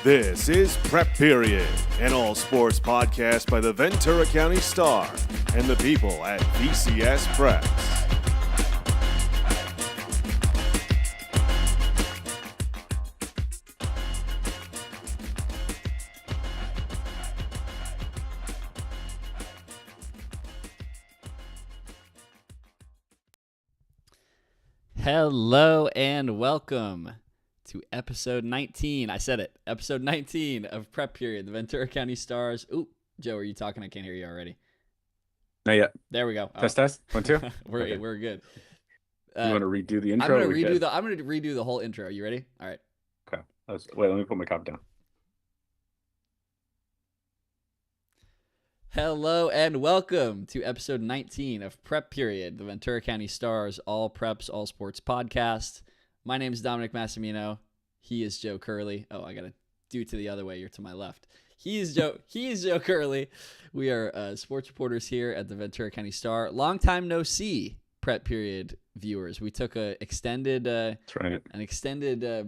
This is Prep Period, an all-sports podcast by the Ventura County Star and the people at VCS Preps. Hello and welcome to episode 19. I said it. Episode 19 of Prep Period, the Ventura County Stars. Ooh, Joe, are you talking? I can't hear you already. Not yet. There we go. Test. 1, 2. We're good. You want to redo the intro? I'm gonna redo the whole intro. You ready? All right. Okay. Wait, let me put my cup down. Hello and welcome to episode 19 of Prep Period, the Ventura County Stars all preps, all sports podcast. My name is Dominic Massimino. He is Joe Curley. Oh, I got to do it to the other way. You're to my left. He is Joe Curley. We are sports reporters here at the Ventura County Star. Long time no see, Prep Period viewers. We took an extended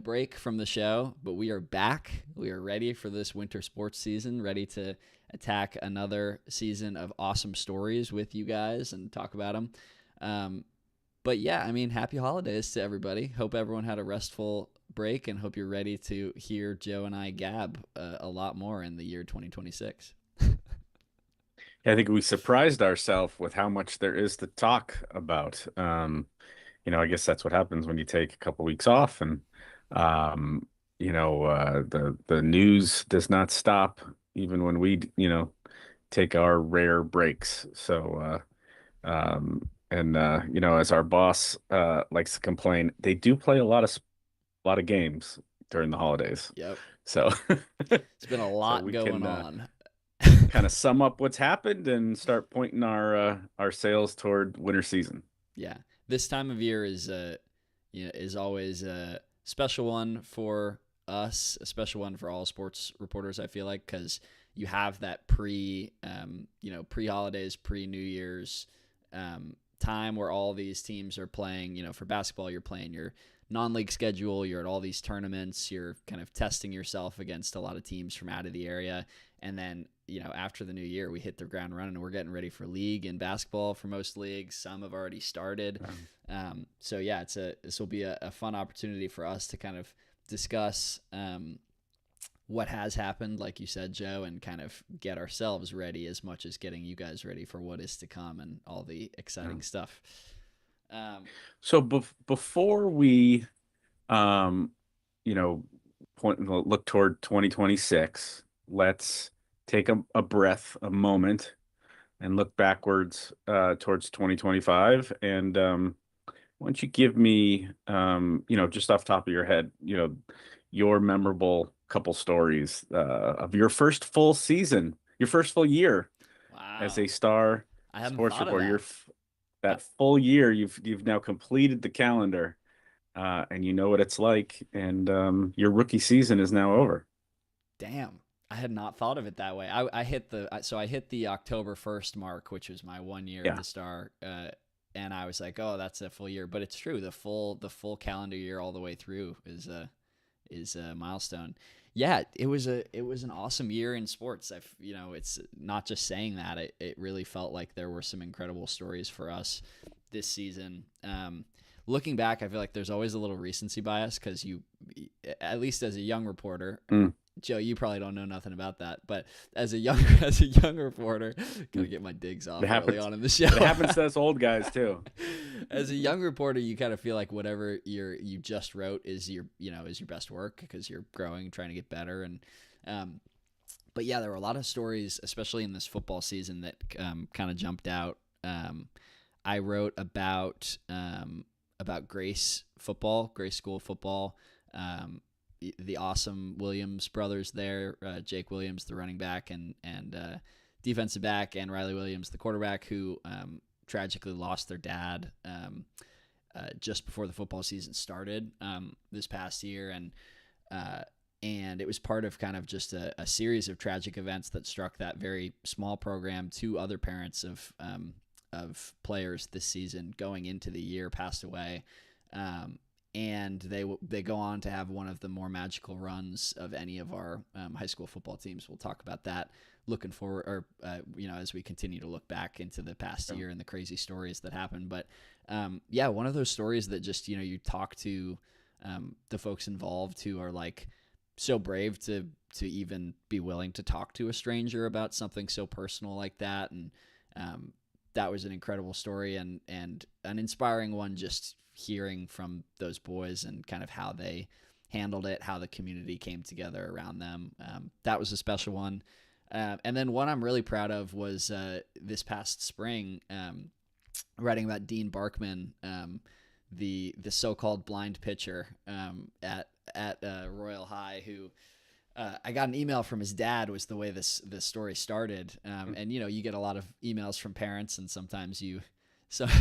break from the show, but we are back. We are ready for this winter sports season, ready to attack another season of awesome stories with you guys and talk about them. But yeah, I mean, happy holidays to everybody. Hope everyone had a restful break and hope you're ready to hear Joe and I gab a lot more in the year 2026. Yeah, I think we surprised ourselves with how much there is to talk about. I guess that's what happens when you take a couple weeks off, and the news does not stop even when we take our rare breaks. So as our boss likes to complain, they do play a lot of games during the holidays. Yep. So it's been a lot going on. Kind of sum up what's happened and start pointing our sails toward winter season. Yeah, this time of year is always a special one for us, a special one for all sports reporters. I feel like because you have that pre-holidays, pre-New Year's time where all these teams are playing. For basketball, you're playing your non-league schedule. You're at all these tournaments. You're kind of testing yourself against a lot of teams from out of the area, and then after the new year, we hit the ground running, and we're getting ready for league and basketball for most leagues. Some have already started. So yeah, this will be a fun opportunity for us to kind of discuss what has happened, like you said, Joe, and kind of get ourselves ready as much as getting you guys ready for what is to come and all the exciting stuff. So before we, look toward 2026, let's take a breath, a moment, and look backwards towards 2025. And why don't you give me, just off the top of your head, your memorable couple stories of your first full season, your first full year as a Star sports reporter. That full year, you've now completed the calendar, and you know what it's like. And your rookie season is now over. Damn. I had not thought of it that way. I hit the October 1st mark, which was my 1 year at the Star, and I was like, oh, that's a full year. But it's true. The full calendar year all the way through is a milestone. Yeah, it was an awesome year in sports. It's not just saying that. It really felt like there were some incredible stories for us this season. Looking back, I feel like there's always a little recency bias because you, at least as a young reporter. Joe, you probably don't know nothing about that, but as a young reporter, gotta get my digs off early on in the show. It happens to us old guys too. As a young reporter, you kind of feel like whatever you just wrote is your best work because you're growing, trying to get better, but yeah, there were a lot of stories, especially in this football season, that kind of jumped out. I wrote about Grace School football. The awesome Williams brothers there, Jake Williams, the running back and defensive back, and Riley Williams, the quarterback, who tragically lost their dad just before the football season started this past year. And it was part of kind of just a series of tragic events that struck that very small program. Two other parents of players this season going into the year passed away. and they go on to have one of the more magical runs of any of our high school football teams. We'll talk about that looking forward, or as we continue to look back into the past year and the crazy stories that happened. But one of those stories that just you talk to the folks involved who are like so brave to even be willing to talk to a stranger about something so personal like that, and that was an incredible story and an inspiring one, just hearing from those boys and kind of how they handled it, how the community came together around them. That was a special one. And then one I'm really proud of was this past spring, writing about Dean Barkman, the so-called blind pitcher at Royal High, who I got an email from his dad, was the way this story started. And you get a lot of emails from parents, and sometimes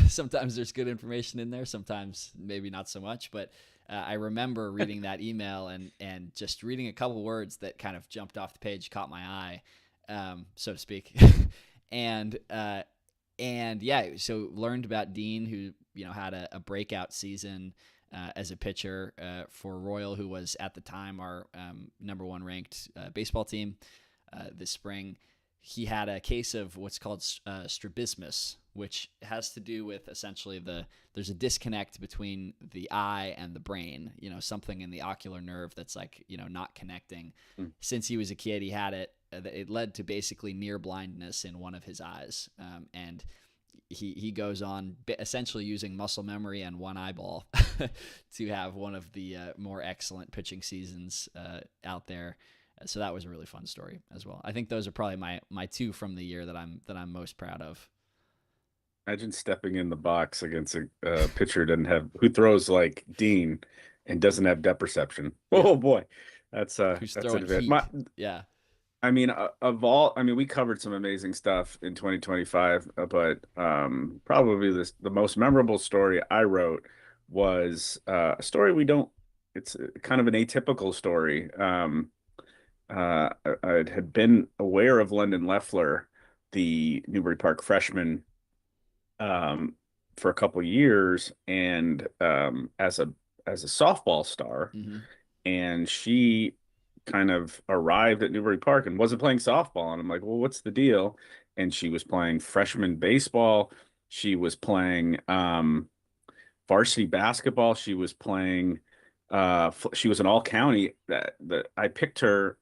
sometimes there's good information in there, sometimes maybe not so much. But I remember reading that email and just reading a couple words that kind of jumped off the page, caught my eye, so to speak. So learned about Dean, who had a breakout season as a pitcher for Royal, who was at the time our number one ranked baseball team this spring. He had a case of what's called strabismus, which has to do with essentially there's a disconnect between the eye and the brain, something in the ocular nerve that's like, not connecting. Since he was a kid, he had it. It led to basically near blindness in one of his eyes. And he goes on essentially using muscle memory and one eyeball to have one of the more excellent pitching seasons out there. So that was a really fun story as well. I think those are probably my two from the year that I'm most proud of. Imagine stepping in the box against a pitcher who throws like Dean and doesn't have depth perception. Yeah. Oh boy, that's Who's that's throwing advantage. heat. Yeah. I mean, we covered some amazing stuff in 2025, but probably the most memorable story I wrote was a story it's kind of an atypical story. I had been aware of London Leffler, the Newbury Park freshman, for a couple years, and as a softball star, and she kind of arrived at Newbury Park and wasn't playing softball, and I'm like, well, what's the deal? And she was playing freshman baseball. She was playing varsity basketball. She was playing. She was an all county. That I picked her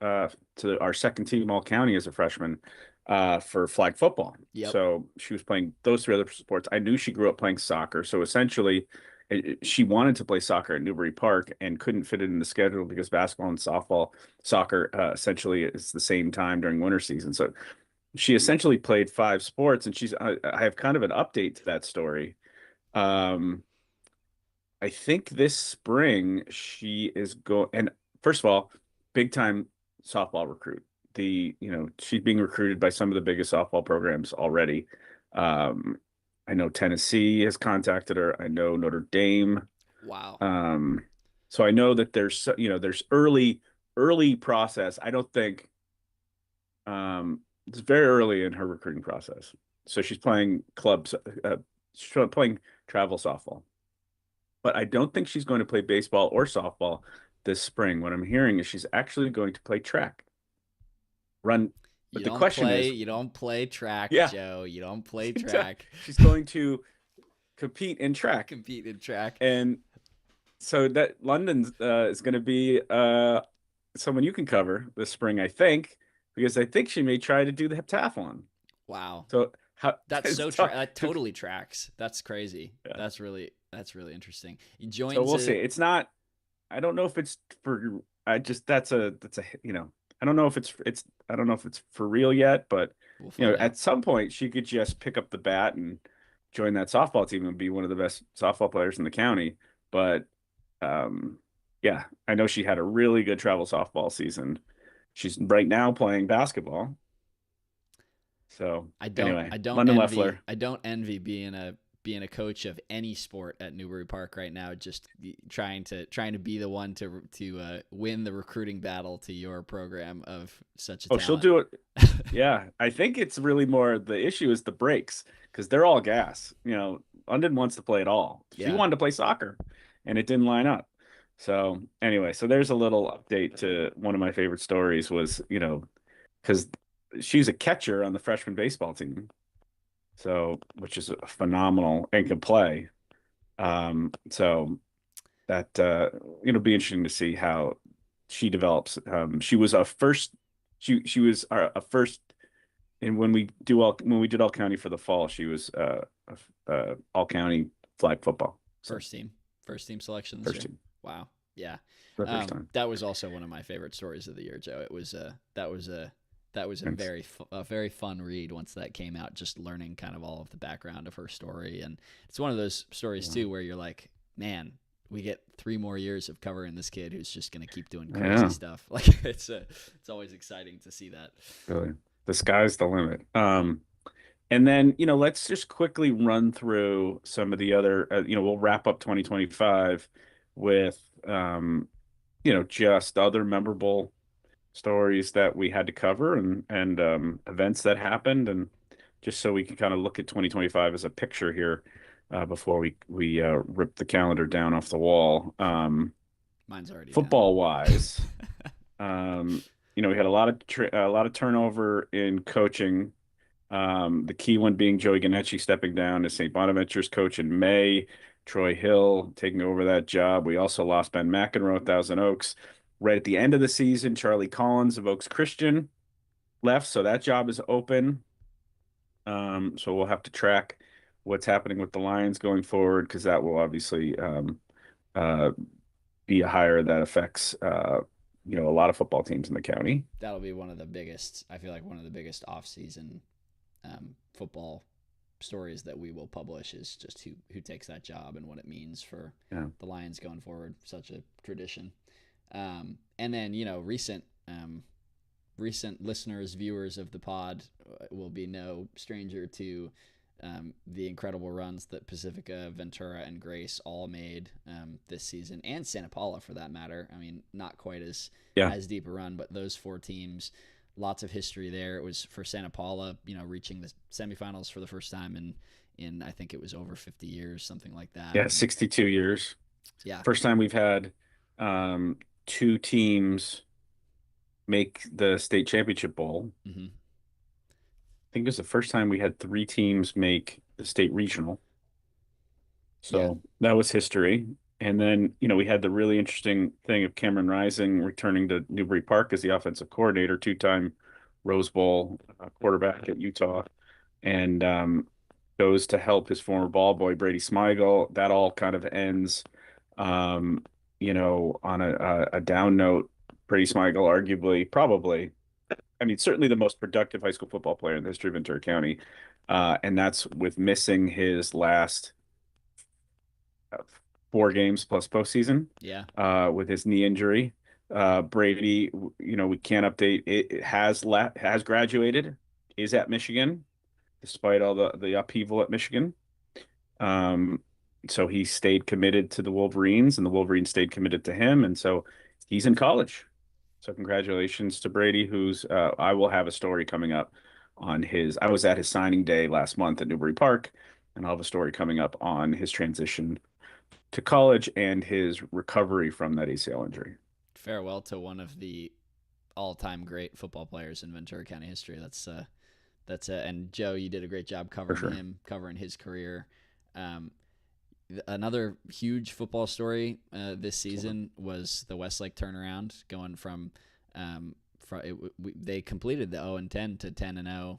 to our second team all county as a freshman for flag football. Yep. So she was playing those three other sports. I knew she grew up playing soccer. So essentially, she wanted to play soccer at Newbury Park and couldn't fit it in the schedule because basketball and soccer essentially is the same time during winter season. So she essentially played 5 sports, and I have kind of an update to that story. I think this spring she is and first of all, big time softball recruit. She's being recruited by some of the biggest softball programs already. I know Tennessee has contacted her. I know Notre Dame. Wow. So I know that there's early process. I don't think it's very early in her recruiting process. So she's playing clubs, she's playing travel softball. But I don't think she's going to play baseball or softball this spring. What I'm hearing is she's actually going to play track. But the question is, you don't play track, yeah. Joe. You don't play track. She's going to compete in track. And so that London is going to be someone you can cover this spring, I think, because I think she may try to do the heptathlon. Wow. So that totally tracks. That's crazy. Yeah. That's really interesting. So we'll see. It's not. I don't know if it's for. I don't know if it's for real yet, but at some point she could just pick up the bat and join that softball team and be one of the best softball players in the county. But I know she had a really good travel softball season. She's right now playing basketball. So I don't envy being a coach of any sport at Newbury Park right now, just trying to be the one to win the recruiting battle to your program of such a talent. She'll do it. Yeah. I think it's really more the issue is the breaks, because they're all gas. London wants to play it all. She wanted to play soccer, and it didn't line up. So anyway, so there's a little update to one of my favorite stories was, because she's a catcher on the freshman baseball team. So, which is phenomenal and can play. So that, it'll be interesting to see how she develops. She was a first, she was a first, and when we did all county for the fall, she was all county flag football. So First team selection this first year. team, Wow. Yeah. the first time. That was also one of my favorite stories of the year, Joe. It was that was a Thanks. very fun read once that came out, just learning kind of all of the background of her story. And it's one of those stories too where you're like, man, we get 3 more years of covering this kid who's just going to keep doing crazy stuff. Like it's always exciting to see that. Really, the sky's the limit. And then, let's just quickly run through some of the other, we'll wrap up 2025 with, just other memorable stories that we had to cover and events that happened. And just so we can kind of look at 2025 as a picture here before we rip the calendar down off the wall. Mine's already Football wise, we had a lot of turnover in coaching. The key one being Joey Ganecci stepping down as St. Bonaventure's coach in May, Troy Hill taking over that job. We also lost Ben McEnroe, Thousand Oaks. Right at the end of the season, Charlie Collins of Oaks Christian left, so that job is open. So we'll have to track what's happening with the Lions going forward, because that will obviously be a hire that affects a lot of football teams in the county. That'll be one of the biggest. I feel like one of the biggest off-season football stories that we will publish is just who takes that job and what it means for the Lions going forward. Such a tradition. And then recent listeners, viewers of the pod will be no stranger to the incredible runs that Pacifica, Ventura, and Grace all made this season, and Santa Paula for that matter. I mean, not quite as deep a run, but those 4 teams, lots of history there. It was for Santa Paula, reaching the semifinals for the first time in I think it was over 50 years, something like that. Yeah, 62 years. Yeah. First time we've had 2 teams make the state championship bowl. Mm-hmm. I think it was the first time we had 3 teams make the state regional. So that was history. And then, we had the really interesting thing of Cameron Rising returning to Newbury Park as the offensive coordinator, 2-time Rose Bowl quarterback at Utah, and goes to help his former ball boy, Brady Smigel. That all kind of ends, on a down note. Brady Smigel, arguably, certainly the most productive high school football player in the history of Ventura County. And that's with missing his last 4 games plus postseason. Yeah. With his knee injury. Brady, we can't update it. Has graduated, is at Michigan, despite all the upheaval at Michigan. So he stayed committed to the Wolverines, and the Wolverines stayed committed to him. And so he's in college. So congratulations to Brady, who's I will have a story coming up on I was at his signing day last month at Newbury Park, and I'll have a story coming up on his transition to college and his recovery from that ACL injury. Farewell to one of the all-time great football players in Ventura County history. And Joe, you did a great job covering him, covering his career. Another huge football story this season was the Westlake turnaround, going from they completed the 0-10 to 10-0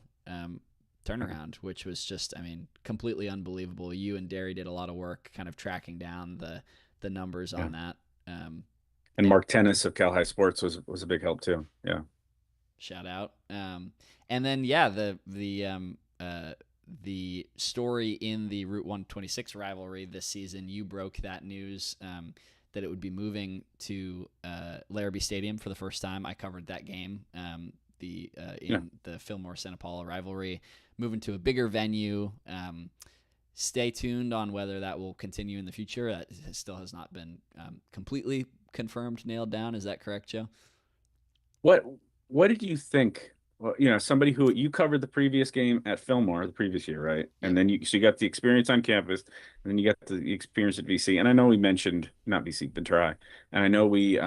turnaround, which was just, completely unbelievable. You and Derry did a lot of work kind of tracking down the numbers on that. And Mark Tennis of Cal High Sports was a big help too. Yeah. Shout out. And then, the story in the Route 126 rivalry this season, you broke that news that it would be moving to Larrabee Stadium for the first time. I covered that game, the Fillmore Santa Paula rivalry, moving to a bigger venue. Stay tuned on whether that will continue in the future. That still has not been completely confirmed, nailed down. Is that correct, Joe? What did you think well, somebody who you covered the previous game at Fillmore the previous year, right? Yep. And then you got the experience on campus, and then you got the experience at VC. And I know we mentioned not VC, Ventura High, and I know we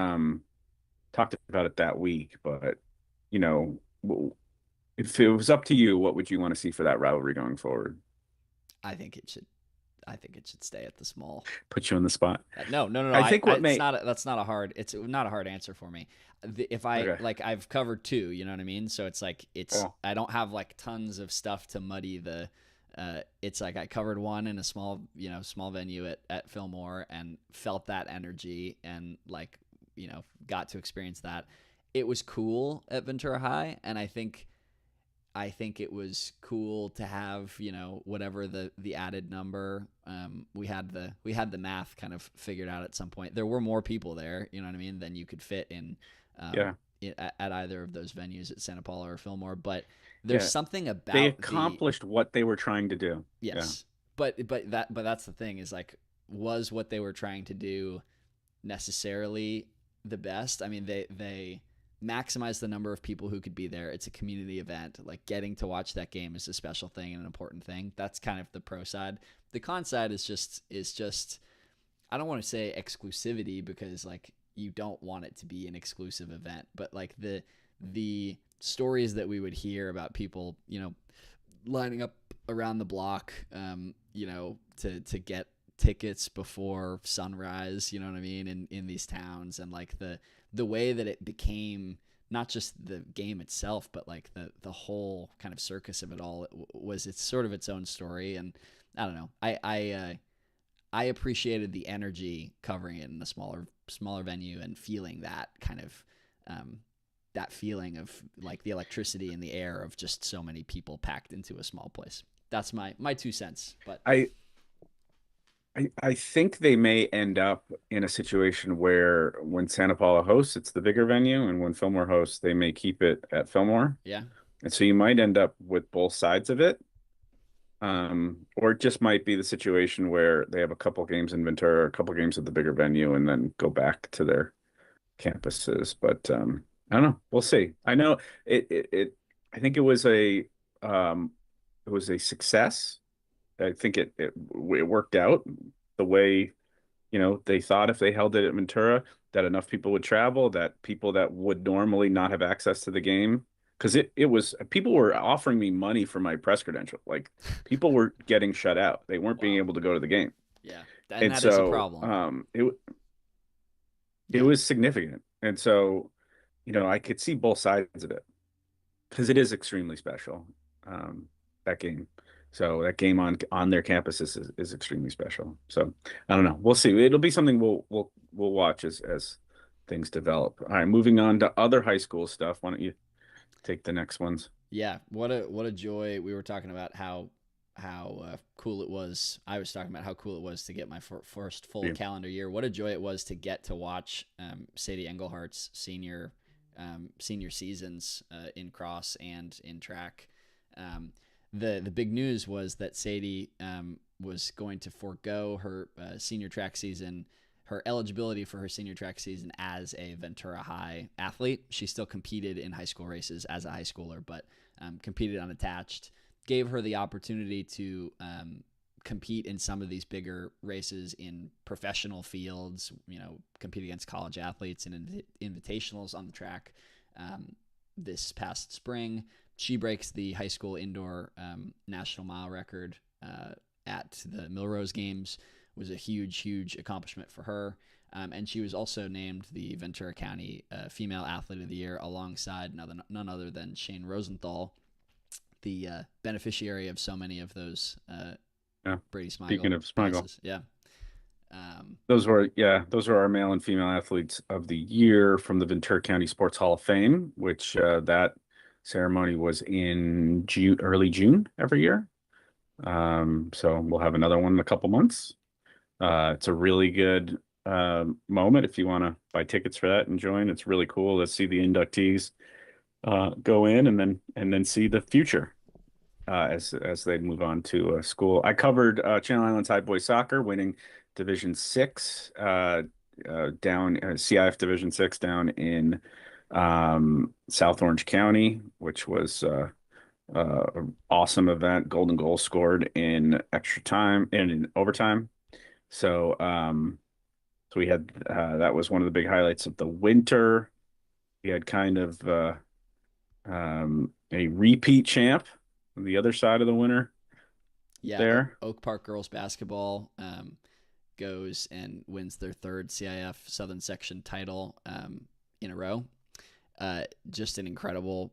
talked about it that week, but you know, if it was up to you, what would you want to see for that rivalry going forward? I think it should. I think it should stay at the small. Put you on the spot. No, no, no, no. I think what it's may not. That's not a hard. It's not a hard answer for me. If I okay. like, I've covered two. You know what I mean. So it's like Oh, I don't have like tons of stuff to muddy the. It's like I covered one in a small, small venue at Fillmore and felt that energy and like, got to experience that. It was cool at Ventura High, and I think it was cool to have, whatever the added number. We had the math kind of figured out at some point. There were more people there, you know what I mean, than you could fit in, yeah. at either of those venues at Santa Paula or Fillmore. But there's Yeah. something about They the accomplished what they were trying to do. Yeah. yes, but that's the thing is like, was what they were trying to do necessarily the best? I mean, they maximize the number of people who could be there. It's a community event. Like getting to watch that game is a special thing and an important thing. That's kind of the pro side. The con side is just I don't want to say exclusivity because like you don't want it to be an exclusive event, but like the stories that we would hear about people, lining up around the block, to get tickets before sunrise, you know what I mean, in these towns, and like the way that it became not just the game itself, but like the whole kind of circus of it all was it's sort of its own story. And I don't know, I appreciated the energy covering it in a smaller venue and feeling that kind of that feeling of like the electricity in the air of just so many people packed into a small place. That's my 2 cents. But I think they may end up in a situation where when Santa Paula hosts, it's the bigger venue, and when Fillmore hosts, they may keep it at Fillmore. yeah, And so you might end up with both sides of it. Or it just might be the situation where they have a couple games in Ventura, a couple games at the bigger venue, and then go back to their campuses. But I don't know. We'll see. I know I think it was a success. I think it worked out the way, they thought if they held it at Ventura that enough people would travel, that people that would normally not have access to the game, because it was people were offering me money for my press credential. Like people were getting shut out. They weren't being wow, able to go to the game. yeah, and And that is a so problem. it Yeah, was significant. And so, I could see both sides of it because it is extremely special. That game. So that game on their campus is extremely special. So I don't know. We'll see. It'll be something we'll watch as things develop. All right, moving on to other high school stuff. Why don't you take the next ones? yeah. What a joy. We were talking about how cool it was. I was talking about how cool it was to get my first full Yeah. calendar year. What a joy it was to get to watch Sadie Englehart's senior seasons in cross and in track. The big news was that Sadie was going to forego her senior track season, her eligibility for her senior track season as a Ventura High athlete. She still competed in high school races as a high schooler, but competed unattached. Gave her the opportunity to compete in some of these bigger races in professional fields, compete against college athletes and invitationals on the track this past spring. She breaks the high school indoor national mile record at the Milrose Games. It was a huge accomplishment for her. And she was also named the Ventura County Female Athlete of the Year alongside none other than Shane Rosenthal, the beneficiary of so many of those Yeah. Brady Smigel. Speaking of Smigel, passes. Yeah. those were our male and female athletes of the year from the Ventura County Sports Hall of Fame, which that ceremony was in early June every year. So we'll have another one in a couple months. It's a really good moment if you want to buy tickets for that and join. It's really cool to see the inductees go in and then see the future as they move on to school. I covered Channel Islands High Boys Soccer winning Division 6 down CIF Division 6 down in South Orange County, which was an awesome event. Golden goal scored in extra time and in overtime. So so we had that was one of the big highlights of the winter. We had kind of a repeat champ on the other side of the winter Yeah, there. Oak Park girls basketball goes and wins their third CIF Southern Section title in a row. Just an incredible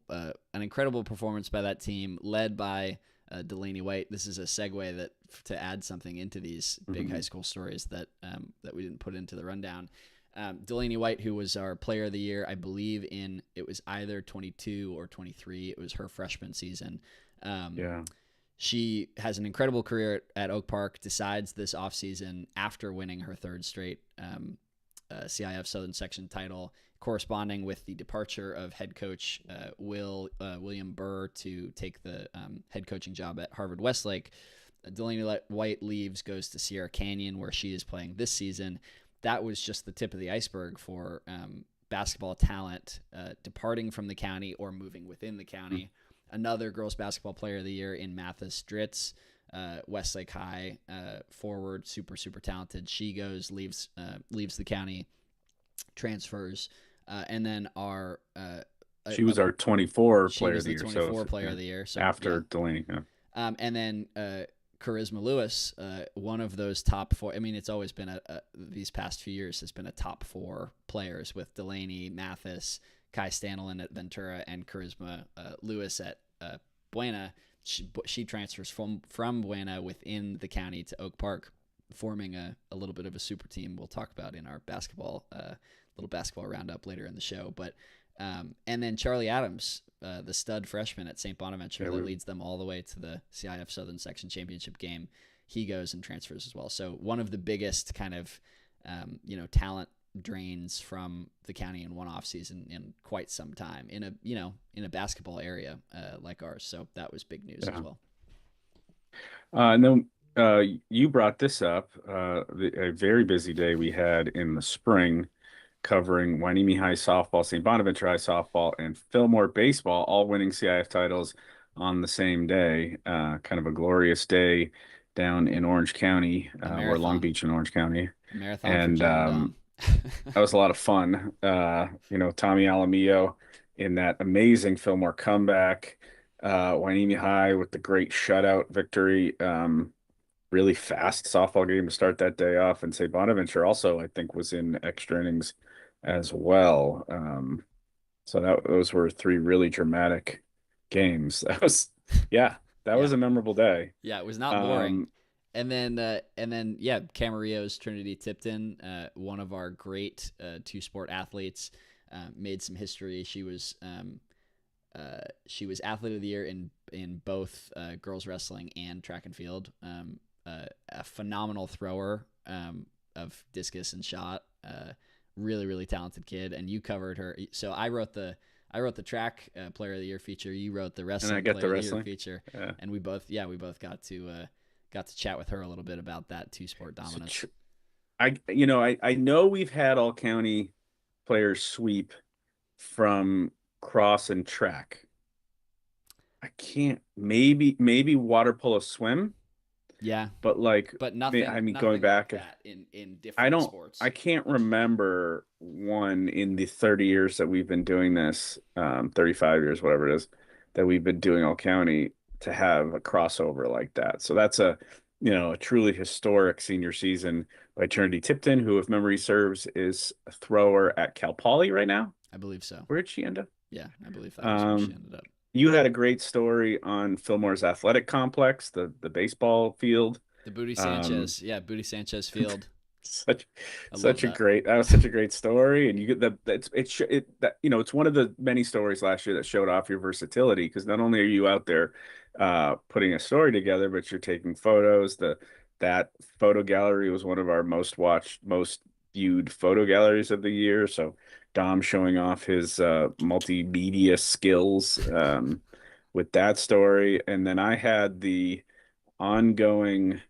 performance by that team, led by Delaney White. This is a segue that to add something into these big high school stories that that we didn't put into the rundown. Delaney White, who was our player of the year, I believe it was either 22 or 23. It was her freshman season. Yeah. She has an incredible career at Oak Park, decides this offseason after winning her third straight CIF Southern Section title, corresponding with the departure of head coach William Burr to take the head coaching job at Harvard Westlake. Delaney White leaves, goes to Sierra Canyon, where she is playing this season. That was just the tip of the iceberg for basketball talent departing from the county or moving within the county. Another girls basketball player of the year in Mathis Dritz, Westlake High forward, super talented. She goes, leaves the county, transfers, and then our she was our 24 she player was of the the year. 24 player of the year. So after Delaney, and then Charisma Lewis, one of those top four. I mean, it's always been these past few years has been a top four players with Delaney, Mathis, Kai Stanlin at Ventura, and Charisma Lewis at Buena. She transfers from Buena within the county to Oak Park, forming a little bit of a super team we'll talk about in our little basketball roundup later in the show. But and then Charlie Adams, the stud freshman at St. Bonaventure that leads them all the way to the CIF Southern Section Championship game, he goes and transfers as well. So one of the biggest kind of talent drains from the county in one off season in quite some time in a basketball area like ours. So that was big news as well. And then you brought this up, a very busy day we had in the spring covering Hueneme High softball, St. Bonaventure High softball, and Fillmore baseball, all winning CIF titles on the same day. Kind of a glorious day down in Orange County, or Long Beach in Orange County. Marathon And that was a lot of fun. Tommy Alamillo in that amazing Fillmore comeback. Hueneme High with the great shutout victory. Really fast softball game to start that day off. And St. Bonaventure also, I think, was in extra innings as well. So those were three really dramatic games. That was a memorable day. Yeah, it was not boring. And then Camarillo's Trinity Tipton, one of our great two-sport athletes, made some history. She was athlete of the year in both girls wrestling and track and field. A phenomenal thrower of discus and shot. Really talented kid. And you covered her. So I wrote the track player of the year feature. You wrote the wrestling player of the year feature. Yeah. And we both got to chat with her a little bit about that two-sport dominance. I know we've had all county players sweep from cross and track. I can't, maybe water polo swim. Yeah, but nothing. I mean, going back like that in different sports. I can't remember one in the 30 years that we've been doing this, 35 years, whatever it is, that we've been doing all county to have a crossover like that. So that's a truly historic senior season by Trinity Tipton, who, if memory serves, is a thrower at Cal Poly right now. I believe so. Where did she end up? Yeah, I believe that was where she ended up. You had a great story on Fillmore's athletic complex, the baseball field. The Booty Sanchez. Booty Sanchez field. That was such a great story. And you get it's one of the many stories last year that showed off your versatility, because not only are you out there putting a story together, but you're taking photos. That photo gallery was one of our most watched, most viewed photo galleries of the year. So Dom showing off his multimedia skills with that story. And then I had the ongoing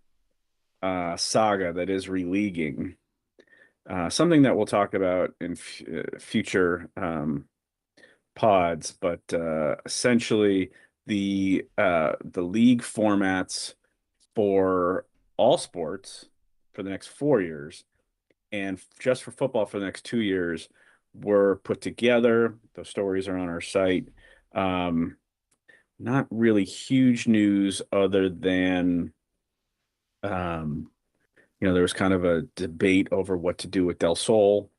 saga that is releaguing, something that we'll talk about in future pods, but essentially the league formats for all sports for the next 4 years and just for football for the next 2 years were put together. Those stories are on our site. Um, Not really huge news other than um, there was kind of a debate over what to do with Del Sol,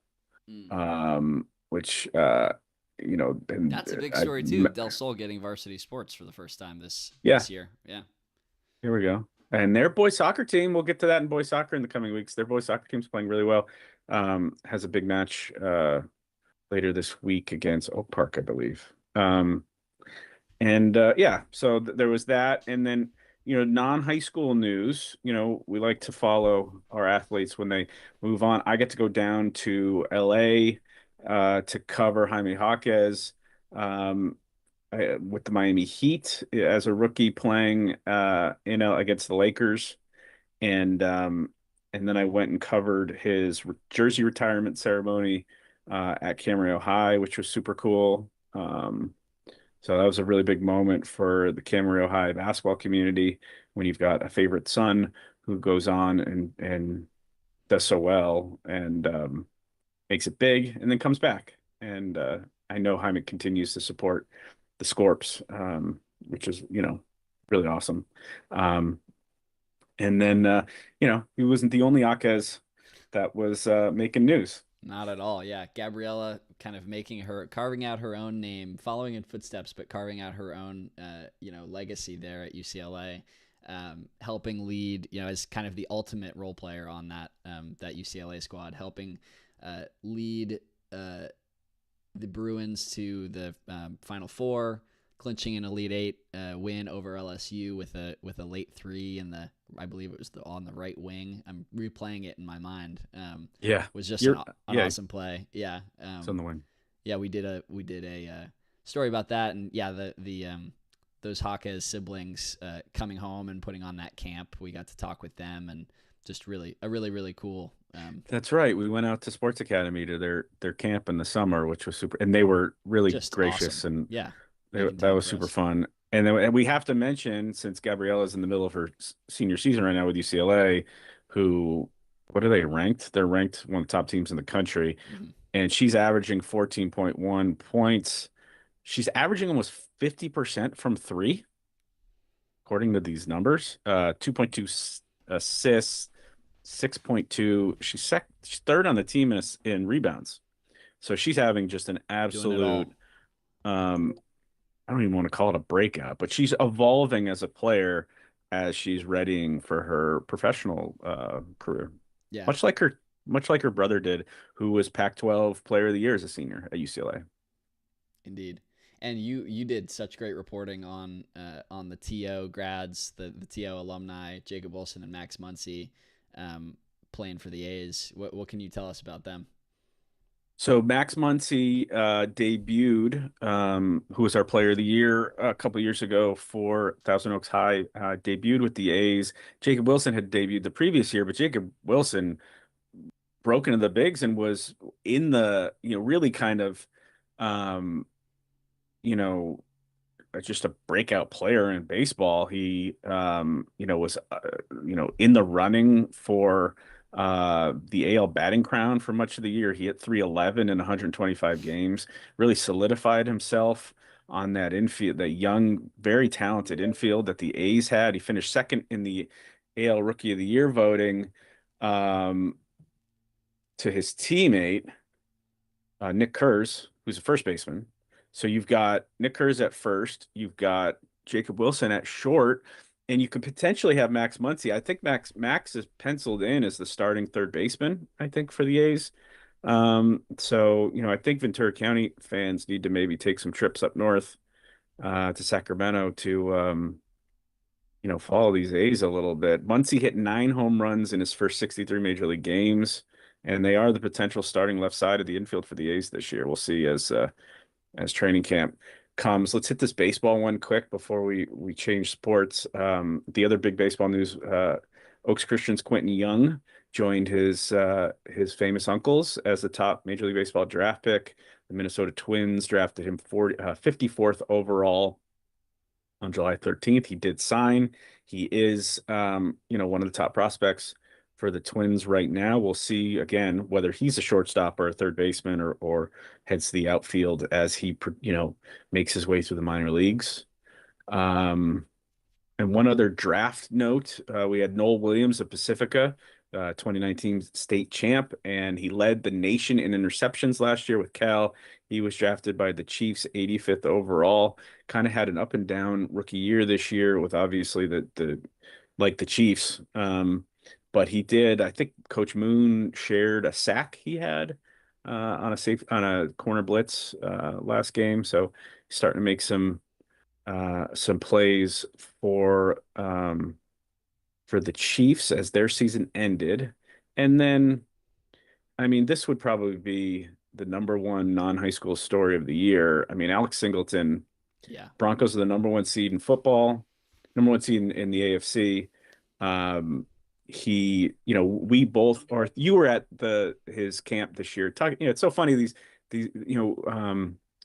Mm. which and That's a big story too. Del Sol getting varsity sports for the first time yeah, this year. Yeah. here we go. And their boys soccer team, we'll get to that in boys soccer in the coming weeks. Their boys soccer team's playing really well. Has a big match later this week against Oak Park, I believe. And yeah, so there was that. And then, non-high school news, we like to follow our athletes when they move on. I get to go down to LA to cover Jaime Jaquez with the Miami Heat as a rookie playing against the Lakers. And then I went and covered his jersey retirement ceremony at Camarillo High, which was super cool. So that was a really big moment for the Camarillo High basketball community when you've got a favorite son who goes on and does so well and makes it big and then comes back. And I know Jaime continues to support the Scorps, which is, really awesome. And then, he wasn't the only Akez that was making news. Not at all. Yeah. Gabriella kind of carving out her own name, following in footsteps, but carving out her own, legacy there at UCLA, helping lead, as kind of the ultimate role player on that UCLA squad, helping lead the Bruins to the Final Four, clinching an Elite Eight win over LSU with a late three I believe it was on the right wing. I'm replaying it in my mind. Yeah, was just an awesome play. Yeah, it's on the wing. Yeah, we did a story about that, and yeah, the those Jaquez siblings coming home and putting on that camp. We got to talk with them, and just really really cool. That's right. We went out to Sports Academy to their camp in the summer, which was super, and they were really gracious awesome. and yeah, that was super fun. And we have to mention, since Gabriella's in the middle of her senior season right now with UCLA, what are they ranked? They're ranked one of the top teams in the country, and she's averaging 14.1 points. She's averaging almost 50% from three, according to these numbers. 2.2 assists, 6.2. She's third on the team in rebounds. So she's having just an absolute I don't even want to call it a breakout, but she's evolving as a player as she's readying for her professional career. Yeah, much like her brother did, who was Pac-12 Player of the Year as a senior at UCLA. Indeed. And you did such great reporting on the TO grads, the TO alumni, Jacob Wilson and Max Muncy, playing for the A's. What can you tell us about them? So Max Muncy debuted, who was our Player of the Year a couple of years ago for Thousand Oaks High, debuted with the A's. Jacob Wilson had debuted the previous year, but Jacob Wilson broke into the bigs and was in the, really kind of, just a breakout player in baseball. He, was, in the running for the AL batting crown for much of the year. He hit 311 in 125 games, really solidified himself on that infield, that young, very talented infield that the A's had. He finished second in the AL Rookie of the Year voting to his teammate, Nick Kurz, who's a first baseman. So you've got Nick Kurz at first, you've got Jacob Wilson at short, and you could potentially have Max Muncy. I think Max is penciled in as the starting third baseman, I think, for the A's. So, I think Ventura County fans need to maybe take some trips up north to Sacramento to, follow these A's a little bit. Muncy hit 9 home runs in his first 63 Major League games, and they are the potential starting left side of the infield for the A's this year. We'll see as training camp comes. Let's hit this baseball one quick before we change sports. The other big baseball news, Oaks Christian's Quentin Young joined his famous uncles as the top Major League Baseball draft pick. The Minnesota Twins drafted him 54th overall on July 13th. He did sign. He is, one of the top prospects for the Twins right now. We'll see again whether he's a shortstop or a third baseman or heads to the outfield as he, makes his way through the minor leagues. And one other draft note, we had Noel Williams of Pacifica, 2019 state champ, and he led the nation in interceptions last year with Cal. He was drafted by the Chiefs 85th overall. Kind of had an up and down rookie year this year with obviously the Chiefs. But he did, I think Coach Moon shared a sack he had on a corner blitz last game. So he's starting to make some plays for the Chiefs as their season ended. And then, I mean, this would probably be the number one non-high school story of the year. I mean, Alex Singleton, Yeah. Broncos are the number one seed in football, number one seed in the AFC. We both, or you were at his camp this year talking, it's so funny. The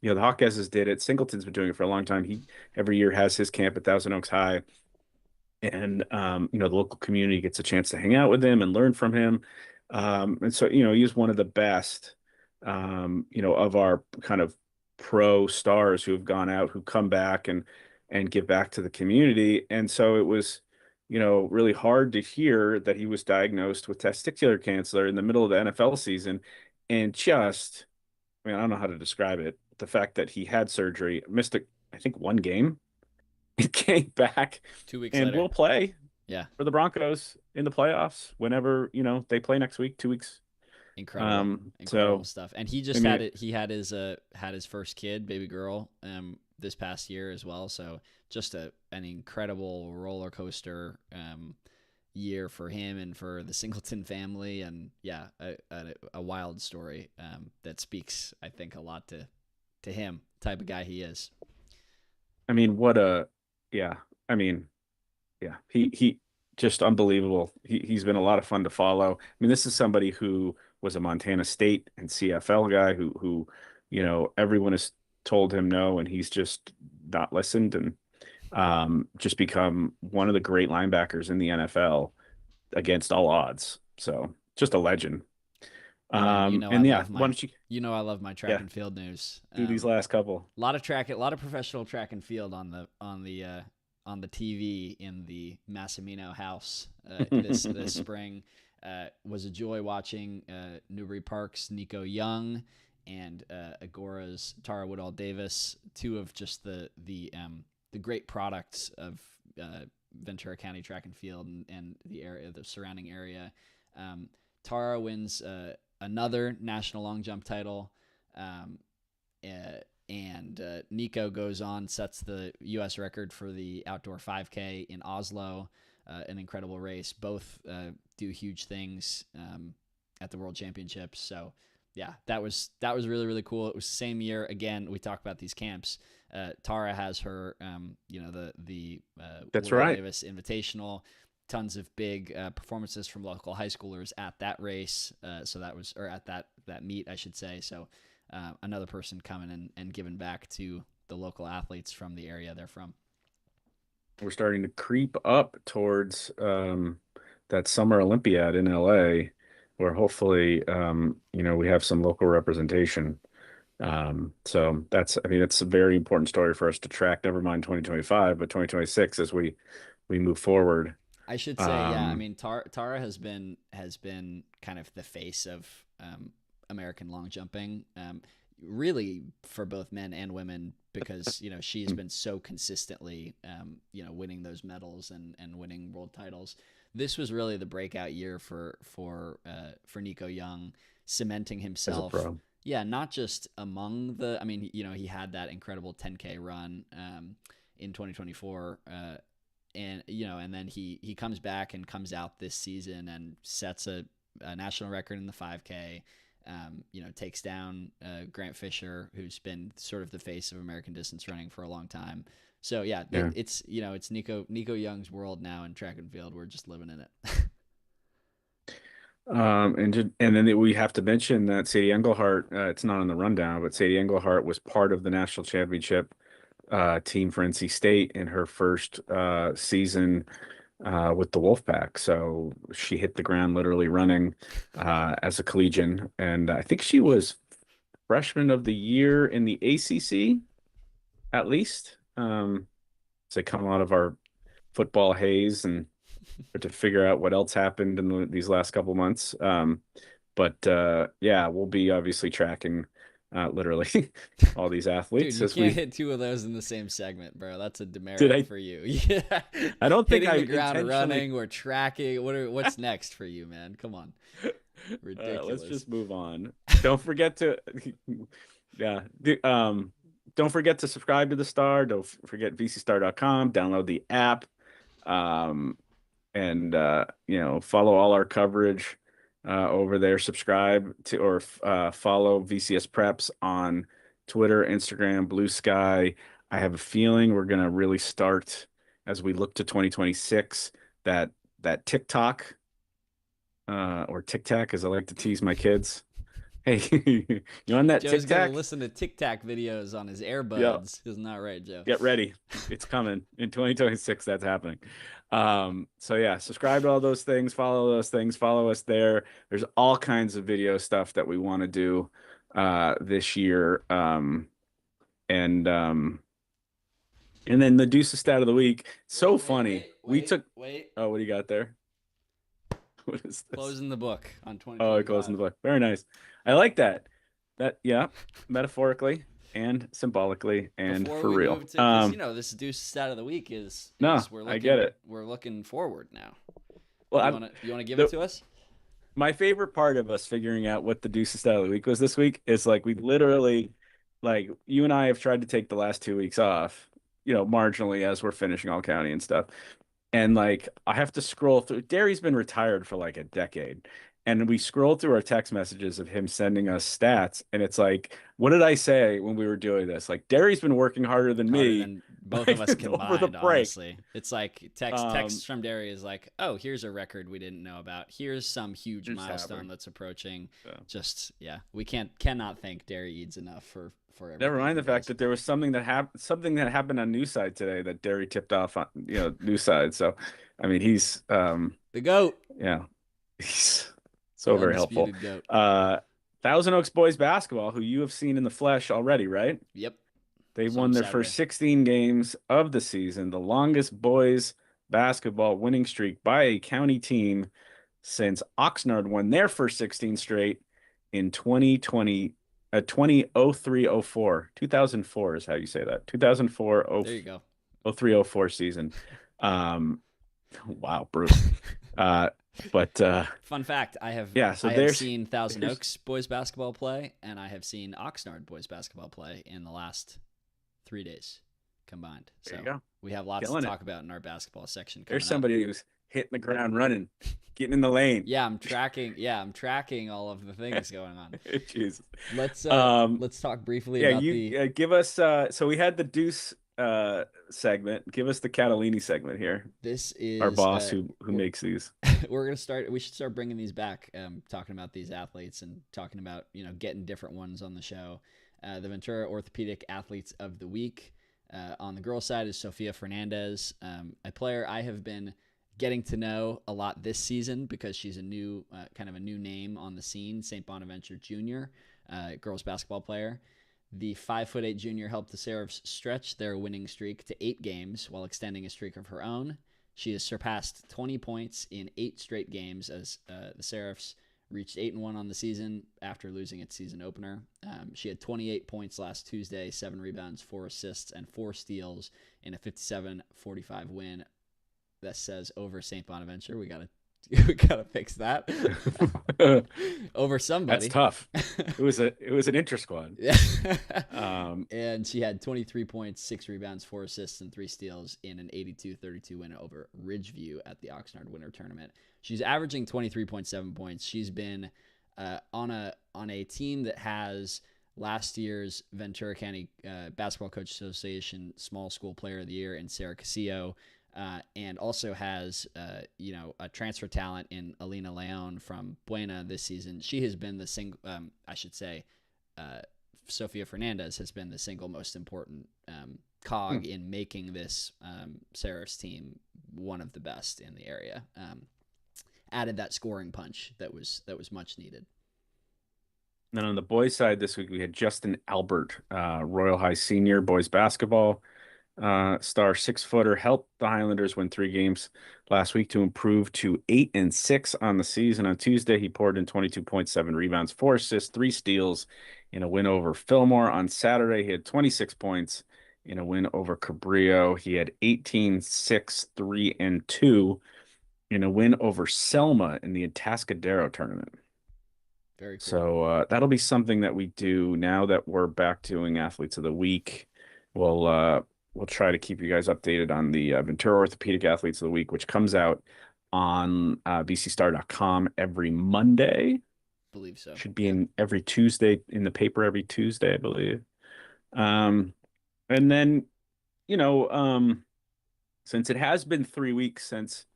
Hawkesses did it. Singleton's been doing it for a long time. He every year has his camp at Thousand Oaks High. And, the local community gets a chance to hang out with him and learn from him. And so, he's one of the best, of our kind of pro stars who have gone out, who come back and give back to the community. And so it was, really hard to hear that he was diagnosed with testicular cancer in the middle of the NFL season. And just, I don't know how to describe it. The fact that he had surgery, missed, I think, one game. He came back 2 weeks and later. will play Yeah. for the Broncos in the playoffs whenever, they play next week, 2 weeks. Incredible stuff. And he just had his first kid, baby girl, this past year as well. So just an incredible roller coaster year for him and for the Singleton family. And yeah, a wild story that speaks, I think, a lot to him, type of guy he is. He just unbelievable. He's been a lot of fun to follow. This is somebody who was a Montana State and CFL guy who everyone has told him no, and he's just not listened and just become one of the great linebackers in the NFL against all odds. So just a legend. I love my track Yeah. and field news. Do these last couple. A lot of professional track and field on the TV in the Massimino house this spring. Was a joy watching Newbury Park's Nico Young and Agora's Tara Woodall Davis, two of just the great products of Ventura County track and field and the surrounding area. Tara wins another national long jump title. And Nico goes on, sets the U.S. record for the outdoor 5K in Oslo, an incredible race. Both do huge things at the World Championships. So, yeah, that was really, really cool. It was the same year. Again, we talk about these camps. Tara has her, the That's Woodall right. Davis Invitational. Tons of big performances from local high schoolers at that race. At that meet, I should say. So another person coming and giving back to the local athletes from the area they're from. We're starting to creep up towards that Summer Olympiad in LA, where hopefully, we have some local representation. So it's a very important story for us to track, never mind 2025, but 2026 as we move forward. I should say, Tara has been kind of the face of American long jumping, really for both men and women, because she's been so consistently winning those medals and winning world titles. This was really the breakout year for Nico Young, cementing himself. As a pro. Yeah, not just among he had that incredible 10K run in 2024. And then he comes back and comes out this season and sets a national record in the 5K. Takes down Grant Fisher, who's been sort of the face of American distance running for a long time. So it's Nico Young's world now in track and field. We're just living in it. And then we have to mention that Sadie Englehart, it's not on the rundown, but Sadie Englehart was part of the national championship team for NC State in her first season with the Wolfpack. So she hit the ground literally running as a collegian, and I think she was freshman of the year in the ACC at least. So they come out of our football haze and to figure out what else happened in these last couple months. But yeah, we'll be obviously tracking literally all these Dude, athletes you as can't we hit two of those in the same segment, bro. That's a did. demerit for you. Yeah. I don't think Hitting I the ground intentionally. running or tracking. What's next for you, man? Come on. Let's Ridiculous. just move on. Don't forget to, yeah. Don't forget to subscribe to the Star. Don't forget vcstar.com. Download the app. Um, and follow all our coverage over there. Subscribe to or follow VCS Preps on Twitter, Instagram, Blue Sky. I have a feeling we're gonna really start as we look to 2026 that TikTok or TikTok, as I like to tease my kids. Hey, you on that Joe's gonna TikTok? listen to TikTok videos on his Yeah. AirBuds. Isn't that right, Joe? Get ready. It's coming in 2026. That's happening. So yeah, subscribe to all those things, follow those things, follow us there. There's all kinds of video stuff that we want to do this year. And and then the Deuce stat of the week. So funny. We took wait. Oh, what do you got there? What is this? Closing the book on Oh, it goes in 2025. the book. Very nice. I like that. Yeah, metaphorically and symbolically and Before for we real. move to, because this Deuce stat of the week is No, I get it. we're looking forward now. Well, You wanna give it the to us? my favorite part of us figuring out what the Deuce style of the week was this week is like we literally, like, you and I have tried to take the last 2 weeks off, marginally as we're finishing all county and stuff. And like I have to scroll through. Derry's been retired for like a decade. And we scroll through our text messages of him sending us stats. And it's like, what did I say when we were doing this? Like, Derry's been working harder than Harder me than both of like, us over the combined, break. honestly. It's like Um, text from Derry is like, oh, here's a record we didn't know about. Here's some huge just milestone happened. that's approaching. So. Just we cannot thank Derry Eads enough for everything. Never mind he the fact does. that there was something that happened on News Side today that Derry tipped off on News Side. So, I mean, he's The GOAT. yeah, he's so The very helpful. undisputed GOAT. Thousand Oaks boys basketball, who you have seen in the flesh already, right? Yep. They Saw won him their Saturday. first 16 games of the season, the longest boys basketball winning streak by a county team since Oxnard won their first 16 straight in 2020, 2003-04. 2004 is how you say that. 2004 There you go. 03-04 season. Wow, Bruce. But Fun fact: I have so I have there's seen Thousand Oaks boys basketball play, and I have seen Oxnard boys basketball play in the last 3 days combined. So there you go. we have lots Killing to it. talk about in our basketball section. There's coming up. somebody who's hitting the ground running, getting in the lane. Yeah, I'm tracking. Yeah, I'm tracking all of the things going on. Jesus. Let's talk briefly Yeah, about you give us so we had the Deuce segment. Give us the Catalini segment here. this is Our boss who makes these. we're gonna start. We should start bringing these back. Talking about these athletes and talking about getting different ones on the show. The Ventura Orthopedic Athletes of the Week. On the girls' side is Sofia Fernandez, a player I have been getting to know a lot this season because she's a new kind of a new name on the scene. St. Bonaventure Junior, girls basketball player. The 5'8" junior helped the Seraphs stretch their winning streak to 8 games while extending a streak of her own. She has surpassed 20 points in 8 straight games as the Seraphs reached 8-1 on the season after losing its season opener. She had 28 points last Tuesday, 7 rebounds, 4 assists, and 4 steals in a 57-45 win. That says over St. Bonaventure. We gotta fix that. Over somebody. That's tough. It was an inter squad. Yeah. Um, And she had 23 points, 6 rebounds, 4 assists, and 3 steals in an 82-32 win over Ridgeview at the Oxnard Winter Tournament. She's averaging 23.7 points. She's been on a team that has last year's Ventura County Basketball Coach Association Small School Player of the Year in Sarah Casillo. and also has a transfer talent in Alina Leon from Buena this season. She has been the single, Sofia Fernandez has been the single most important cog in making this Serifs team one of the best in the area. Added that scoring punch that was much needed. Then on the boys' side this week, we had Justin Albert, Royal High senior, boys basketball star, 6-footer, helped the Highlanders win 3 games last week to improve to 8-6 on the season. On Tuesday, he poured in 22.7 rebounds, 4 assists, 3 steals in a win over Fillmore. On Saturday, he had 26 points in a win over Cabrillo. He had 18, 6, 3, and 2 in a win over Selma in the Atascadero tournament. Very cool. So that'll be something that we do now that we're back doing Athletes of the Week. We'll try to keep you guys updated on the Ventura Orthopedic Athletes of the Week, which comes out on VCStar.com every Monday. I believe so. Should be in every Tuesday, in the paper every Tuesday, I believe. And then, since it has been 3 weeks since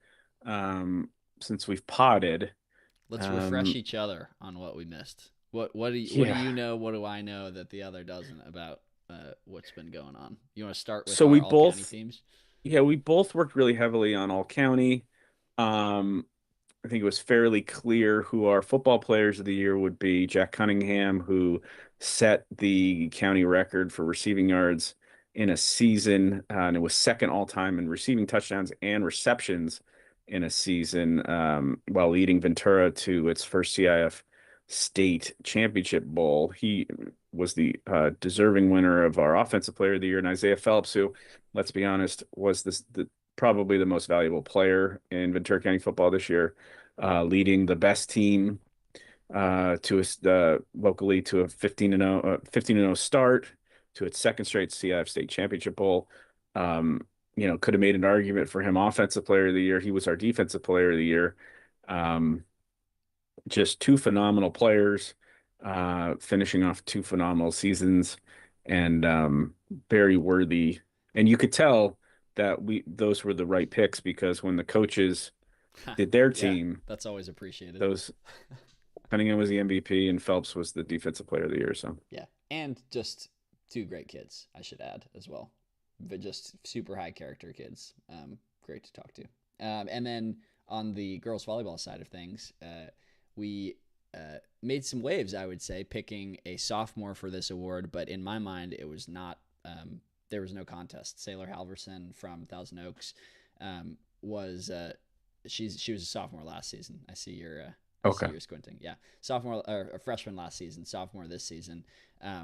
we've potted, let's refresh each other on what we missed. What do you know? What do I know that the other doesn't about what's been going on? You want to start with we all both county teams? Yeah, we both worked really heavily on all county. I think it was fairly clear who our football players of the year would be. Jack Cunningham, who set the county record for receiving yards in a season, and it was second all time in receiving touchdowns and receptions in a season, while leading Ventura to its first CIF state championship bowl. He was the deserving winner of our offensive player of the year, and Isaiah Phelps, who, let's be honest, was probably the most valuable player in Ventura County football this year, leading the best team locally to a 15-0 start, to its second straight CIF state championship bowl. Could have made an argument for him offensive player of the year. He was our defensive player of the year. Just 2 phenomenal players, finishing off 2 phenomenal seasons, and very worthy. And you could tell that those were the right picks, because when the coaches did their team, that's always appreciated. Cunningham was the MVP and Phelps was the defensive player of the year. So yeah, and just 2 great kids, I should add as well, but just super high character kids. Great to talk to. And then on the girls volleyball side of things, we made some waves, I would say, picking a sophomore for this award, but in my mind, it was not. There was no contest. Saylor Halverson from Thousand Oaks was she was a sophomore last season. I see you're squinting. Yeah, sophomore or freshman last season, sophomore this season.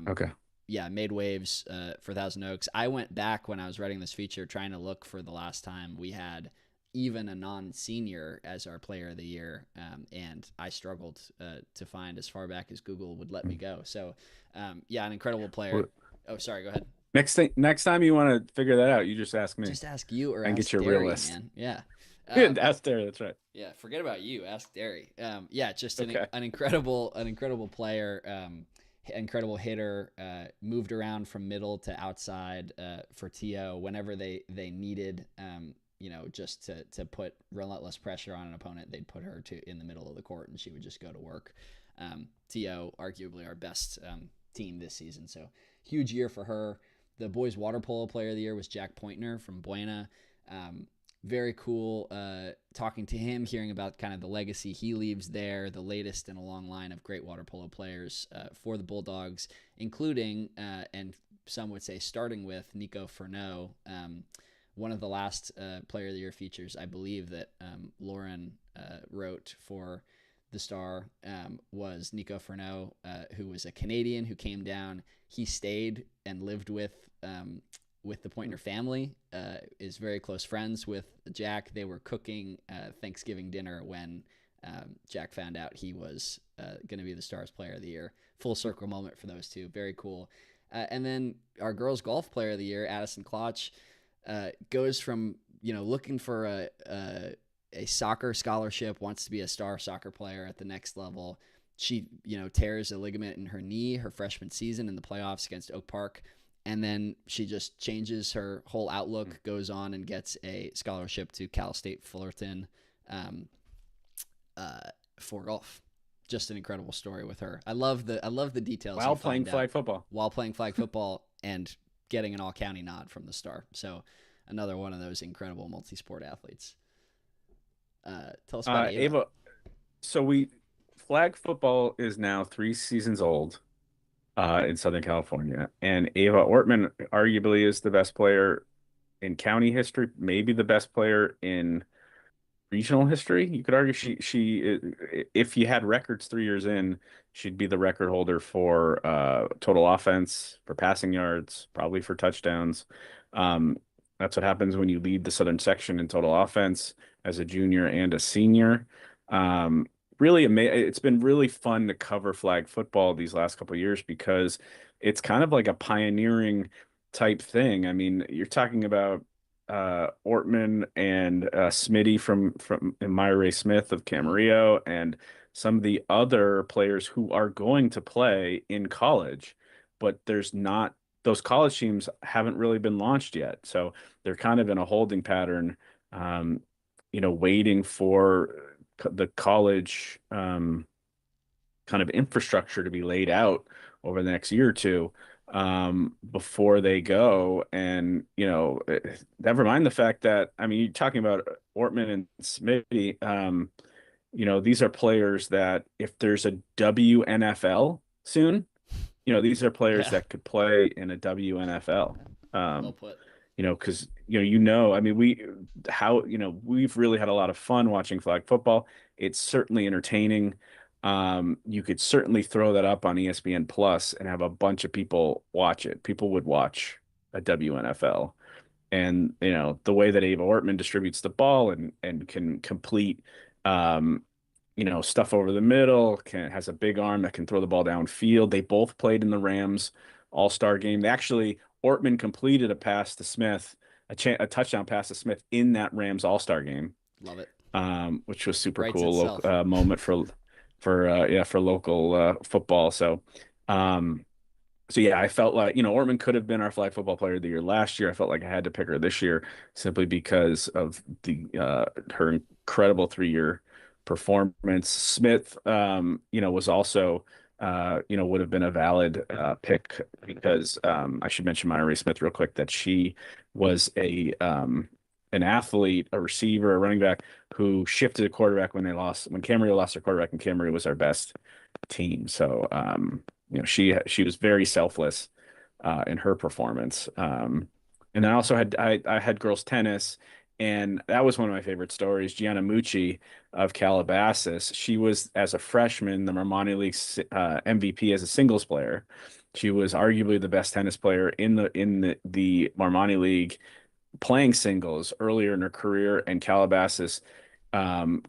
Okay. Yeah, made waves for Thousand Oaks. I went back when I was writing this feature trying to look for the last time we had even a non-senior as our player of the year, and I struggled to find as far back as Google would let me go. So, an incredible player. Oh, sorry, go ahead. Next time you want to figure that out, you just ask me. Just ask you, or and ask get your Derry, real list. Man. Yeah. Ask Derry. That's right. Yeah, forget about you. Ask Derry. Just an incredible player. Incredible hitter. Moved around from middle to outside for TO whenever they needed. Just to put relentless pressure on an opponent, they'd put her in the middle of the court, and she would just go to work. TO, arguably our best team this season, so huge year for her. The boys water polo player of the year was Jack Pointner from Buena. Very cool talking to him, hearing about kind of the legacy he leaves there, the latest in a long line of great water polo players for the Bulldogs, including, and some would say starting with, Nico Furneaux. One of the last player of the year features, I believe, that Lauren wrote for the Star was Nico Furneaux, who was a Canadian who came down. He stayed and lived with the Pointner family, is very close friends with Jack. They were cooking Thanksgiving dinner when Jack found out he was going to be the Stars player of the year. Full circle moment for those two. Very cool. And then our girls golf player of the year, Addison Klotch, goes from looking for a soccer scholarship, wants to be a star soccer player at the next level. She tears a ligament in her knee her freshman season in the playoffs against Oak Park, and then she just changes her whole outlook, goes on and gets a scholarship to Cal State Fullerton um, for golf. Just an incredible story with her. I love the details While playing flag football. while playing flag football and getting an all county nod from the Star. So another one of those incredible multi-sport athletes. Tell us about Ava. Ava. So flag football is now 3 seasons old in Southern California, and Ava Ortman arguably is the best player in county history, maybe the best player in regional history. You could argue she if you had records 3 years in, she'd be the record holder for total offense, for passing yards, probably for touchdowns. Um, that's what happens when you lead the Southern section in total offense as a junior and a senior. Um, it's been really fun to cover flag football these last couple of years because it's kind of like a pioneering type thing. I mean, you're talking about Ortman and Smitty and Myra Ray Smith of Camarillo and some of the other players who are going to play in college, but there's not those college teams haven't really been launched yet. So they're kind of in a holding pattern, waiting for the college kind of infrastructure to be laid out over the next year or two before they go. And, never mind the fact that, I mean, you're talking about Ortman and Smitty, these are players that if there's a WNFL soon, these are players that could play in a WNFL. Well put. Because, I mean, we've really had a lot of fun watching flag football. It's certainly entertaining. You could certainly throw that up on ESPN Plus and have a bunch of people watch it. People would watch a WNFL. And, the way that Ava Ortman distributes the ball and can complete, stuff over the middle, has a big arm that can throw the ball downfield. They both played in the Rams All-Star game. Ortman completed a pass to Smith, a touchdown pass to Smith in that Rams All-Star game. Love it. Which was super Writes cool itself. moment for local football. So I felt like, Ortman could have been our flag football player of the year last year. I felt like I had to pick her this year simply because of her incredible 3-year performance. Smith, was also would have been a valid pick because I should mention Myra Ray Smith real quick, that she was an athlete, a receiver, a running back who shifted a quarterback when Camarillo lost their quarterback, and Camarillo was our best team. So she was very selfless in her performance. And I also I had girls tennis, and that was one of my favorite stories. Gianna Mucci of Calabasas. She was, as a freshman, the Marmoni League MVP as a singles player. She was arguably the best tennis player in the Marmoni League playing singles earlier in her career, and Calabasas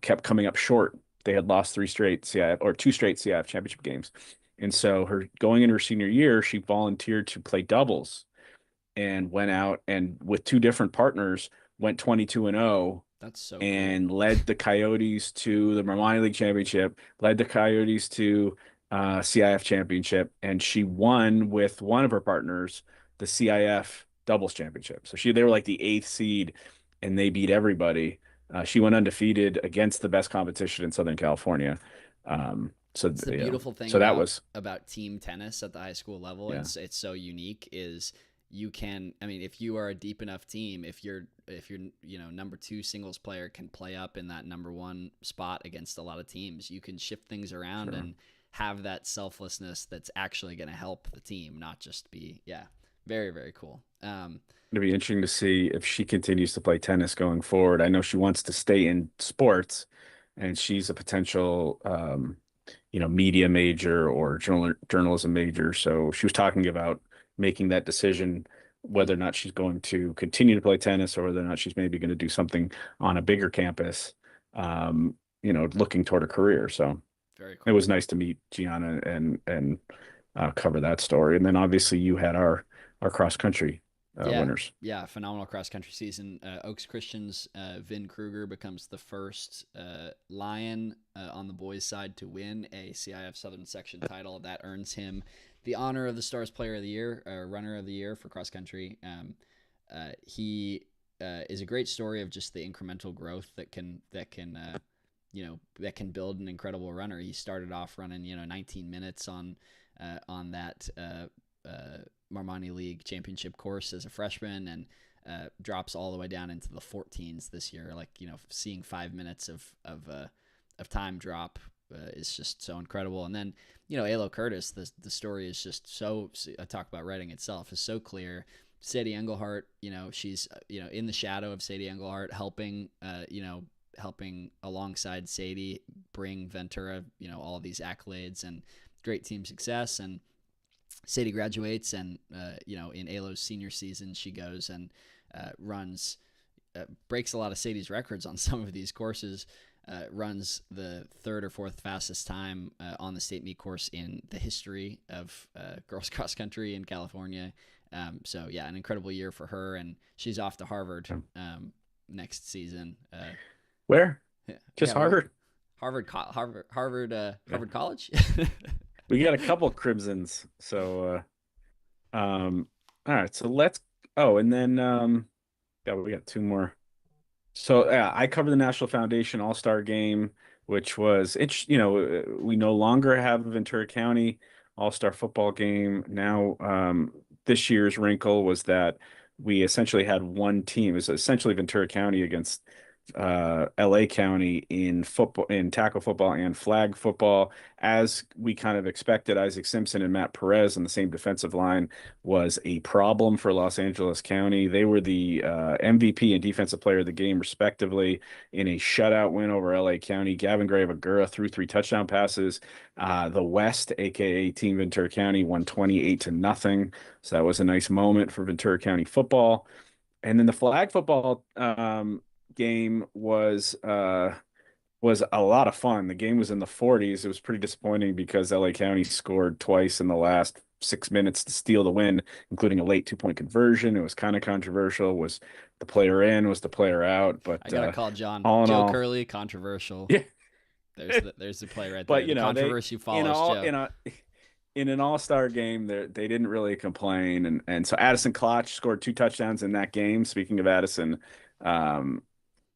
kept coming up short. They had lost 2 straight CIF championship games. And so going into her senior year, she volunteered to play doubles and went out and with 2 different partners went 22-0. That's so and cool. led the Coyotes to the Marmoni League championship, led the Coyotes to CIF championship, and she won with one of her partners the CIF doubles championship. So they were like the 8th seed, and they beat everybody. She went undefeated against the best competition in Southern California. It's the beautiful thing about team tennis at the high school level. Yeah. It's so unique. Is you can, I mean, if you are a deep enough team, if you're number 2 singles player can play up in that number 1 spot against a lot of teams, you can shift things around and have that selflessness that's actually going to help the team, not just be very, very cool. It'll be interesting to see if she continues to play tennis going forward. I know she wants to stay in sports, and she's a potential media major or journalism major. So she was talking about making that decision, whether or not she's going to continue to play tennis or whether or not she's maybe going to do something on a bigger campus, looking toward a career. So very cool. It was nice to meet Gianna and cover that story. And then obviously you had our cross country Yeah, winners. yeah, phenomenal cross country season. Oaks Christian's Vin Kruger becomes the first Lion on the boys' side to win a CIF Southern Section title. That earns him the honor of the Stars Player of the Year, Runner of the Year for cross country. He is a great story of just the incremental growth that can that can build an incredible runner. He started off running 19 minutes on that. Marmani League championship course as a freshman, and drops all the way down into the 14s this year. Like, seeing 5 minutes of time drop is just so incredible. And then, Alo Curtis, the story is just so, I talk about writing itself, is so clear. Sadie Engelhart, she's, in the shadow of Sadie Engelhart, helping alongside Sadie bring Ventura, all these accolades and great team success. And Sadie graduates, and in Alo's senior season, she goes and breaks a lot of Sadie's records on some of these courses. Runs the third or fourth fastest time on the state meet course in the history of girls cross country in California. So yeah, an incredible year for her, and she's off to Harvard next season. Where? Just yeah, Harvard? Harvard College. We got a couple Crimsons. So, all right. So let's. Oh, and then yeah, we got two more. So yeah, I cover the National Foundation All-Star Game, which was we no longer have a Ventura County All-Star Football Game. Now, this year's wrinkle was that we essentially had one team. It was essentially Ventura County against LA County in football, in tackle football and flag football. As we kind of expected, Isaac Simpson and Matt Perez on the same defensive line was a problem for Los Angeles County. They were the MVP and defensive player of the game, respectively, in a shutout win over LA County. Gavin Gray-Agura threw 3 touchdown passes. The West, aka Team Ventura County, won 28-0. So that was a nice moment for Ventura County football. And then the flag football game was a lot of fun. The game was in the 40s. It was pretty disappointing because LA County scored twice in the last 6 minutes to steal the win, including a late 2-point conversion. It was kind of controversial. Was the player in? Was the player out? But I gotta call John. Joe Curley, controversial. Yeah. There's the play right there. But the controversy follows Joe. In an all-star game, they didn't really complain, and so Addison Klotch scored 2 touchdowns in that game. Speaking of Addison,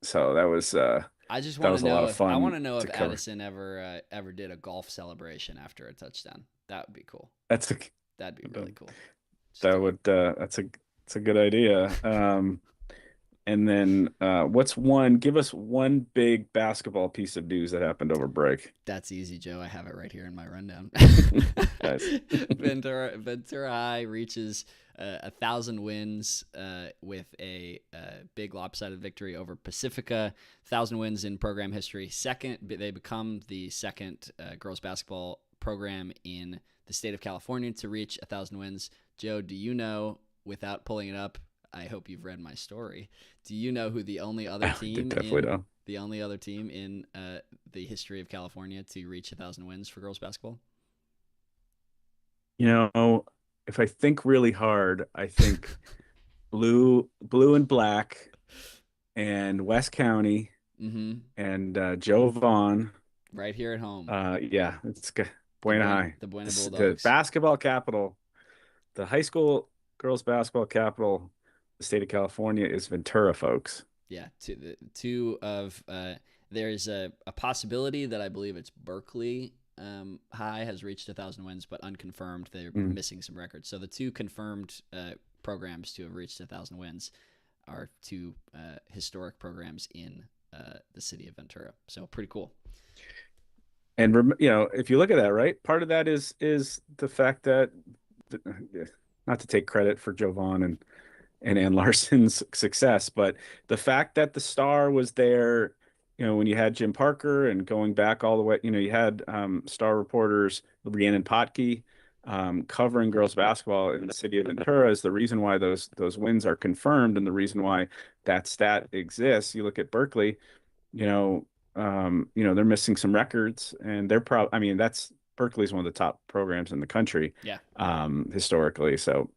so that was I just want to know if I want to know if Addison ever did a golf celebration after a touchdown. That would be cool. That'd be really cool. That's a good idea. And then give us one big basketball piece of news that happened over break. That's easy, Joe. I have it right here in my rundown. Nice. Ventura High reaches 1,000 wins with a big lopsided victory over Pacifica. 1,000 wins in program history. They become the second girls basketball program in the state of California to reach 1,000 wins. Joe, do you know, without pulling it up, I hope you've read my story, do you know who the only other team in the history of California to reach 1,000 wins for girls basketball? If I think really hard, I think blue and black and West County and Joe Vaughn. Right here at home. Yeah, it's Buena High. The Buena Bulldogs. The basketball capital, the high school girls basketball capital, the state of California is Ventura, folks. Yeah, there's a possibility that I believe it's Berkeley High has reached 1,000 wins, but unconfirmed. They're missing some records. So the two confirmed programs to have reached 1,000 wins are two historic programs in the city of Ventura. So pretty cool. And if you look at that, right, part of that is the fact that, not to take credit for Joe Vaughn and Ann Larson's success, but the fact that the Star was there, when you had Jim Parker and going back all the way, you had Star reporters Rhiannon Potke covering girls basketball in the city of Ventura is the reason why those wins are confirmed, and the reason why that stat exists. You look at Berkeley, they're missing some records, and that's Berkeley's one of the top programs in the country, Yeah. historically. So,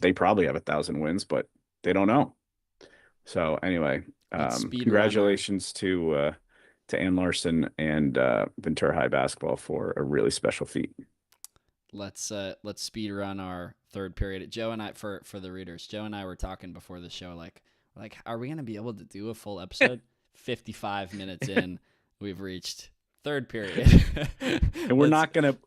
they probably have 1,000 wins, but they don't know. So anyway, Let's speed run congratulations to Ann Larson and Ventura High basketball for a really special feat. let's speed run our third period. Joe and I, for the readers, Joe and I were talking before the show, like, are we gonna be able to do a full episode? 55 minutes in, we've reached third period. And we're not gonna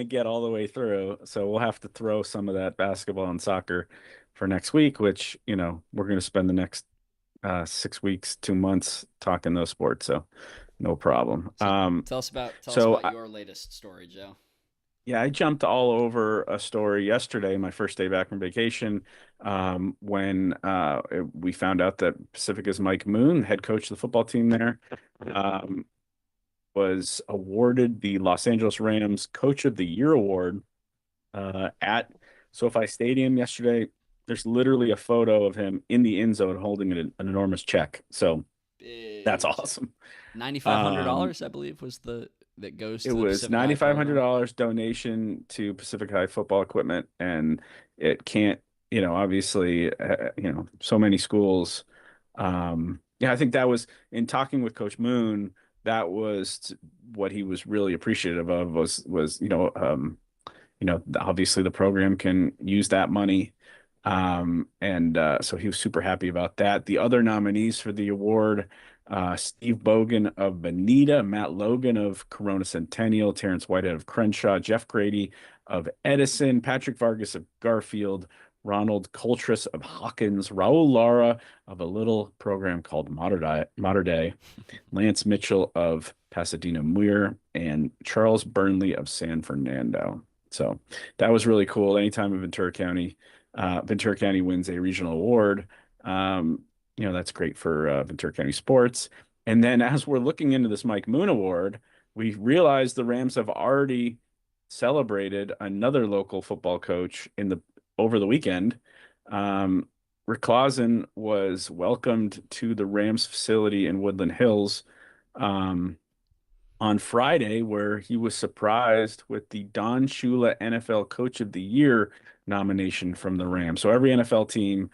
get all the way through, so we'll have to throw some of that basketball and soccer for next week, which we're gonna spend the next 6 weeks, 2 months talking those sports, so no problem. So tell us about your latest story, Joe. Yeah, I jumped all over a story yesterday, my first day back from vacation, when we found out that Pacifica's Mike Moon, head coach of the football team there, was awarded the Los Angeles Rams Coach of the Year award at SoFi Stadium yesterday. There's literally a photo of him in the end zone holding an enormous check. So that's awesome. $9,500, I believe, was that goes to it the was Pacific High $9,500 donation to Pacific High football equipment, and it can't, obviously, so many schools. I think that was, in talking with Coach Moon, that was what he was really appreciative of, was obviously the program can use that money. So he was super happy about that. The other nominees for the award, Steve Bogan of Bonita, Matt Logan of Corona Centennial, Terrence Whitehead of Crenshaw, Jeff Grady of Edison, Patrick Vargas of Garfield, Ronald Coltrus of Hawkins, Raul Lara of a little program called Mater Dei, Lance Mitchell of Pasadena Muir, and Charles Burnley of San Fernando. So that was really cool. Anytime Ventura County wins a regional award, that's great for Ventura County sports. And then as we're looking into this Mike Moon Award, we realized the Rams have already celebrated another local football coach over the weekend. Rick Clausen was welcomed to the Rams facility in Woodland Hills on Friday, where he was surprised with the Don Shula NFL Coach of the Year nomination from the Rams. So every NFL team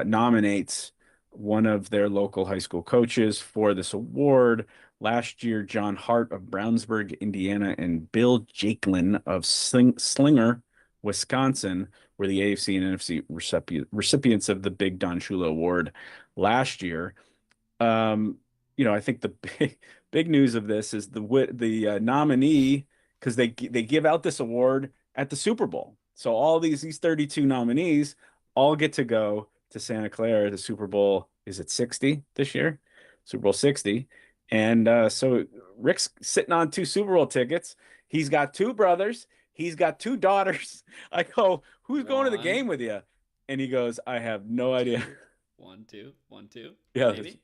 nominates one of their local high school coaches for this award. Last year, John Hart of Brownsburg, Indiana, and Bill Jakelin of Slinger, Wisconsin, were the AFC and NFC recipients of the big Don Shula Award last year. I think the big news of this is the nominee, because they give out this award at the Super Bowl. So all these 32 nominees all get to go to Santa Clara. The Super Bowl is at 60 this year, Super Bowl 60. And so Rick's sitting on 2 Super Bowl tickets. He's got 2 brothers. He's got 2 daughters. I go, who's going to the game with you? And he goes, I have no idea. 1, 2, 1, 2. Yeah, maybe.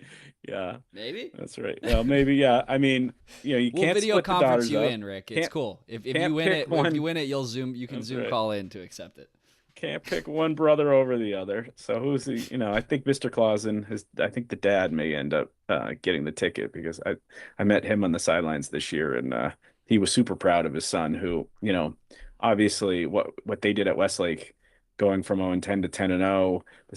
Yeah, maybe. That's right. Well, maybe. Yeah. I mean, you we'll can't video split conference the you daughters in, Rick. It's can't, cool. If you can't win pick it, one. if you win it, you'll Zoom. You can That's Zoom right. call in to accept it. Can't pick one brother over the other. So who's the? I think Mr. Clausen I think the dad may end up getting the ticket, because I met him on the sidelines this year, and he was super proud of his son, who obviously what they did at Westlake, going from 0-10 to 10-0, the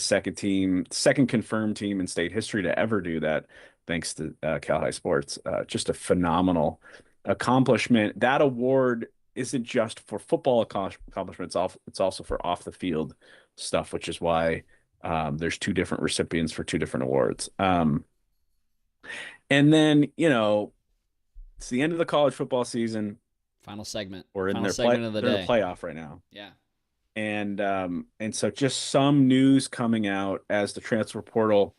second confirmed team in state history to ever do that, thanks to Cal High Sports. Just a phenomenal accomplishment. That award isn't just for football accomplishments, it's also for off the field stuff, which is why there's 2 different recipients for 2 different awards. And then, it's the end of the college football season. Final segment. We're in Final their segment of the day. playoff right now. Yeah. And so just some news coming out as the transfer portal.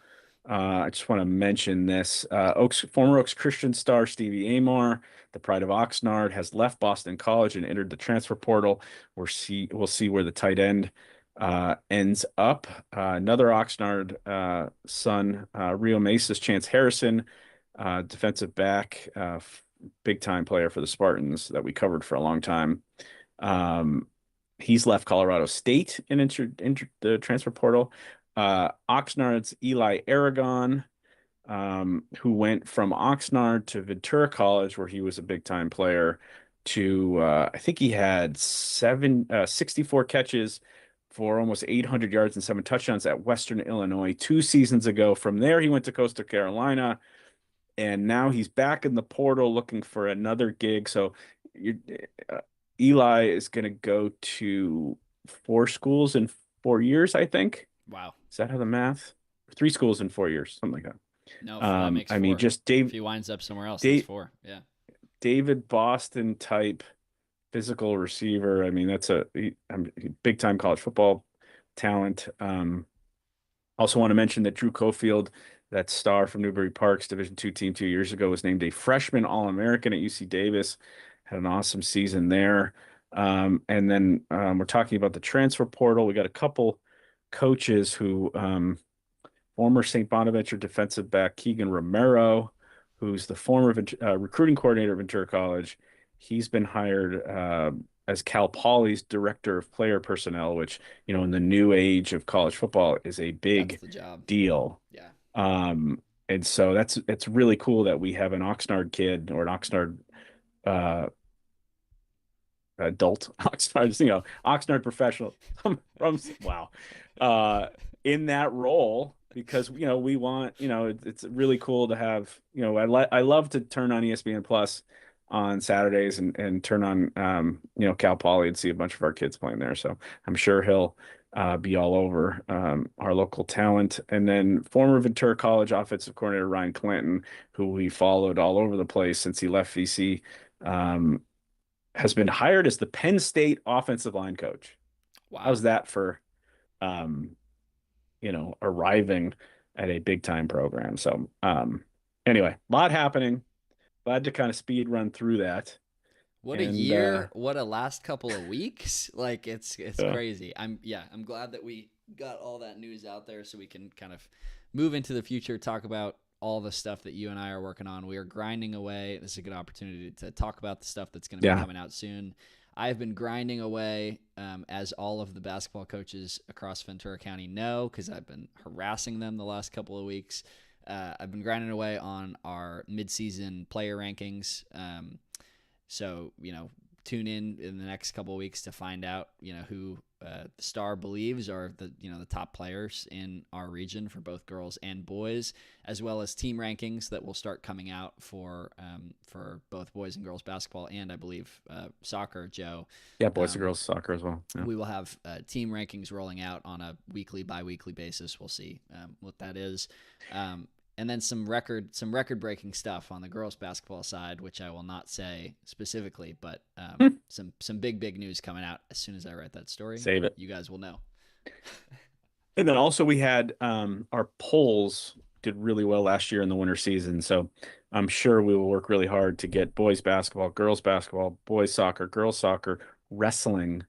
I just want to mention this. Former Oaks Christian star Stevie Amar, the pride of Oxnard, has left Boston College and entered the transfer portal. We'll see where the tight end ends up. Another Oxnard son, Rio Mesa's Chance Harrison, defensive back, big time player for the Spartans that we covered for a long time. He's left Colorado State and entered the transfer portal. Oxnard's Eli Aragon who went from Oxnard to Ventura College, where he was a big time player, to I think he had 64 catches for almost 800 yards and 7 touchdowns at Western Illinois 2 seasons ago. From there, he went to Coastal Carolina, and now he's back in the portal looking for another gig. So Eli is going to go to 4 schools in 4 years, I think. Wow. Is that how the math? 3 schools in 4 years, something like that. No, that makes 4. I mean, just Dave. If he winds up somewhere else, that's 4. Yeah. David Boston type physical receiver. I mean, that's a big time college football talent. Also want to mention that Drew Cofield, that star from Newbury Park's Division II team 2 years ago, was named a freshman All-American at UC Davis. Had an awesome season there. And then we're talking about the transfer portal. We got a couple coaches who former St. Bonaventure defensive back Keegan Romero, who's the former recruiting coordinator at Ventura College. He's been hired as Cal Poly's director of player personnel, which, you know, in the new age of college football is a big deal. Yeah. And so it's really cool that we have an Oxnard kid or an Oxnard adult, Oxnard professional in that role, because, you know, we want, you know, it's really cool to have, you know, I love to turn on ESPN Plus on Saturdays and turn on, you know, Cal Poly and see a bunch of our kids playing there. So I'm sure he'll be all over our local talent. And then former Ventura College offensive coordinator Ryan Clanton, who we followed all over the place since he left VC, has been hired as the Penn State offensive line coach. Wow. How's that for, you know, arriving at a big time program? So anyway, a lot happening. Glad to kind of speed run through that. What a year, what a last couple of weeks. Like it's crazy. I'm glad that we got all that news out there so we can kind of move into the future, talk about all the stuff that you and I are working on. We are grinding away. This is a good opportunity to talk about the stuff that's going to be coming out soon. I've been grinding away, as all of the basketball coaches across Ventura County know, because I've been harassing them the last couple of weeks. I've been grinding away on our midseason player rankings. So, you know, tune in the next couple of weeks to find out, you know, who the Star believes are the, you know, the top players in our region for both girls and boys, as well as team rankings that will start coming out for both boys and girls basketball and I believe soccer, Joe. Yeah, boys and girls soccer as well. Yeah. We will have team rankings rolling out on a weekly, bi-weekly basis. We'll see what that is. And then some record-breaking stuff on the girls basketball side, which I will not say specifically, but some big news coming out as soon as I write that story. Save it. You guys will know. And then also we had our polls did really well last year in the winter season, so I'm sure we will work really hard to get boys basketball, girls basketball, boys soccer, girls soccer, wrestling.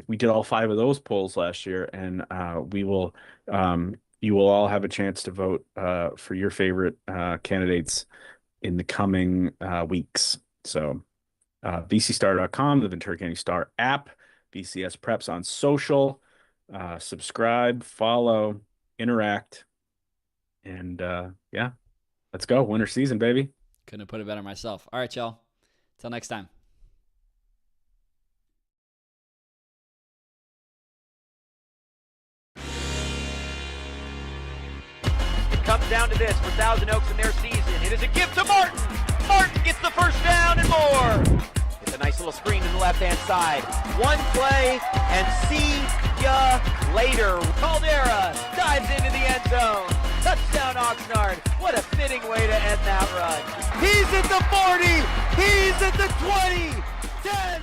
We did all 5 of those polls last year, and we will. You will all have a chance to vote for your favorite candidates in the coming weeks. So VCStar.com, the Ventura County Star app, VCS Preps on social, subscribe, follow, interact, and yeah, let's go. Winter season, baby. Couldn't have put it better myself. All right, y'all. Till next time. Comes down to this for Thousand Oaks in their season. It is a gift to Martin. Martin gets the first down and more. It's a nice little screen to the left-hand side. One play and see ya later. Caldera dives into the end zone. Touchdown Oxnard. What a fitting way to end that run. He's at the 40. He's at the 20. 10.